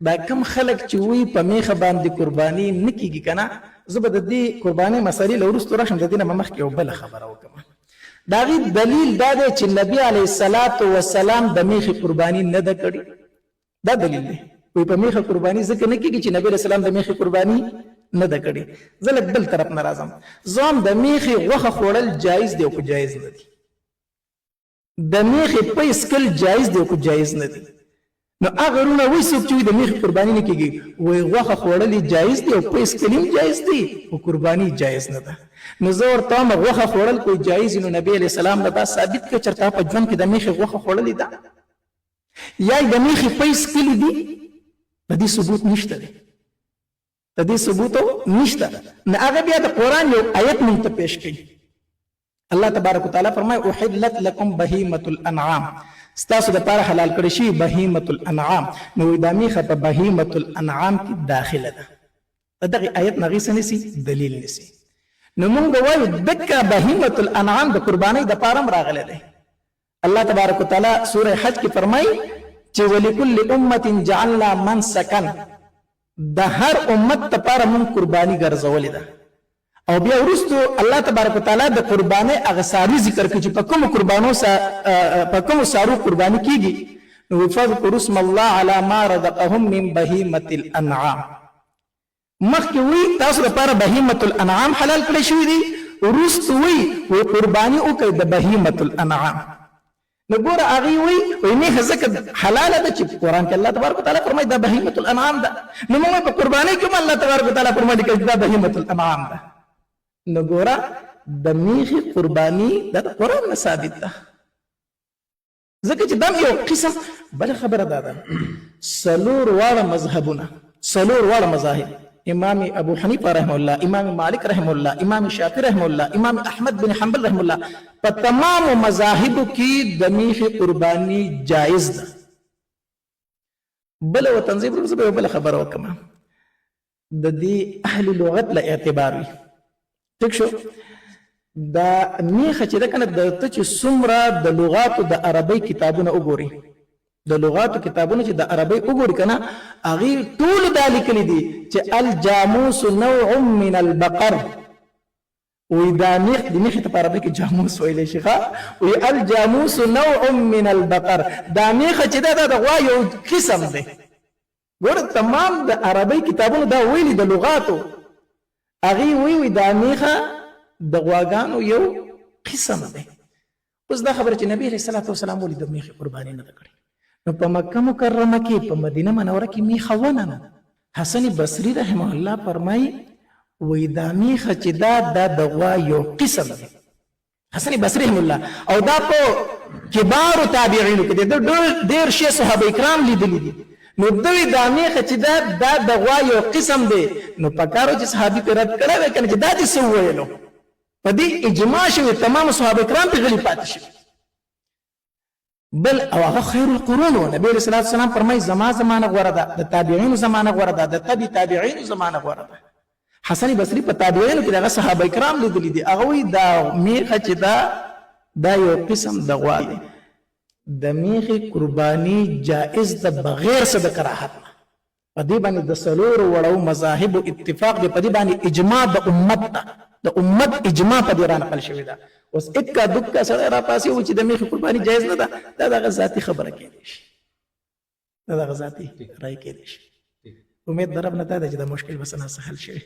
دا کم خلک چې وی په میخه باندې قرباني نه کیږي کنه، زه به د دې قرباني مسلې له وروسته راشم، د دې نه مخکې یو بله خبره وکړم. د هغې دلیل دا دی چې نبي علیه الصلاة والسلام د میخې قرباني نه ده کړې. دا دلیل دی، وی په میخه قرباني ځکه نه کیږي چې نبي علیه السلام د میخې قرباني نه ده کړې. زه لږ بل طرف نه راځم، زه هم د میخې غوښه خوړل جایز دی او که جایز نه دی، د میخې پی څکل جایز دی او که جایز نه دی. نو هغه رونه وایي څوک چې د میخې قرباني نه کیږي، وایي غوښه خوړل جایز دی او پی څکل هم جایز دی او قرباني جایز نه ده. نو زه ورته وایم غوښه خوړل کوئی جایز نو نبي علیه السلام نه دا ثابت کړه چېرته په ژوند کې د میخې غوښه خوړلې ده یا د میخې پی څکلي دي. د دې ثبوت نشته دی، د دې ثبوت نشته. نه هغه بیا د قرآن یو آیت موږ ته پیش کوي. الله تبارک وتعالی فرمایي احلت لکم بهیمة الانعام، ستاسو دپاره حلال کړی شوي بهیمة الانعام. نو دا میخه په بهیمة الانعام کې داخله ده. د دغې آیت نه هغې څه نیسي؟ دلیل نیسي. نو موږ به وایو دکه بهیمة الانعام د قربانۍ دپاره هم راغلی دی. الله تبارک وتعالی سوره حج کې فرمایي چې ولکل امة جعلنا منسکا، د هر امت دپاره موږ قرباني ګرځولې ده. او بیا وروستو الله تبارک وتعالی د قربانۍ هغه ساري ذکر کړي چې په کومو سارو قرباني کیږي. نو فذکروا اسم الله علی ما رزقهم من بهیمة الانعام. مخکې وی تاسو لپاره بهیمة الانعام حلال کړی شوي دي، وروستو وی قرباني وکړئ د بهیمة الانعام. نو ګوره هغې وی میخه ځکه حلاله ده چې قرآن کې الله تبارک وتعالی فرمایي دا بهیمة الانعام ده. نو موږ په قربانۍ کې هم الله تبارک وتعالی فرمایي چې دا بهیمة الانعام ده. نو ګوره د میخې قرباني دا د قرآن نه ثابت ده، ځکه چې دا یو قسم. بله خبره دا ده څلور واړه مذهبونه، څلور واړه مذاهب، امام ابو حنیفه رحمه الله، امام مالک رحمه الله، امام شافعي رحمه الله، امام احمد بن حنبل رحمه الله، په تمامو مذاهبو کې د میخې قرباني جایز ده. بله وتنظیم زه به یو بله خبره وکړم، د دې اهل لغت له اعتبار وي. ټیک شو؟ دا میخه چې ده که نه د ته چې څومره د لغاتو د عربۍ کتابونه وګوري، د لغاتو کتابونه چې د عربۍ وګوري که نه، هغې ټولو دا لیکلي دي چې الجاموس نوع من البقر. وی دا میخ د میخې ته په عربۍ کې جاموس ویلی شي. وی الجاموس نوع من البقر، دا میخه چې ده دا د غوا یو قسم دی. ګوره تمام د عربۍ کتابونو دا ویلي د لغاتو، هغې وی دا میخه د غواګانو یو قسم دی. اوس دا خبره چې نبي علیه الصلاة والسلام ولې د میخې قرباني نه ده کړې. نو په مکه مکرمه کې په مدینه منوره کې میخه ونه نه. حسن بصري رحمه الله فرمایي وی دا میخه چې دا د غوا یو قسم دی. حسن بصري رحمه الله او دا په کبارو تابعینو کې ډېر شي صحابه کرام لیدلي دي. نو دوی دا میخه چې دا د غوا یو قسم دی، نو پکارو چې صحابي پرې رد کړی وی که نه چې دا دې څه وویلو. په دې اجماع شوي، تمام صحابه کرام پرې غلي پاتې شوي. بل او هغه خیر القرون و. نبی علیه الصلاة والسلام فرمایي زما زمانه غوره ده، د تابعینو زمانه غوره ده، د تبع تابعینو زمانه غوره ده. حسن بصري په تابعینو کې دغه صحابه کرام لیدلي دي، هغه وایي دا میخه چې دا یو قسم د غوا دی. د میخې قرباني جائز ده بغیر څه د کراهت نه. په دې باندې د څلورو وړو مذاهبو اتفاق دی، په دې باندې اجماع د امت ده، د امت اجماع په دې رانقل شوې ده. اوس اکا دکا سړی راپاسې و چې د میخې قرباني جایز نه ده، دا دغه ذاتي خبره کېدی شي، دا دغه ذاتي رایې کېدی شي. امید د رب نه دا ده چې دا مشکل به څه ناڅه حل شوي.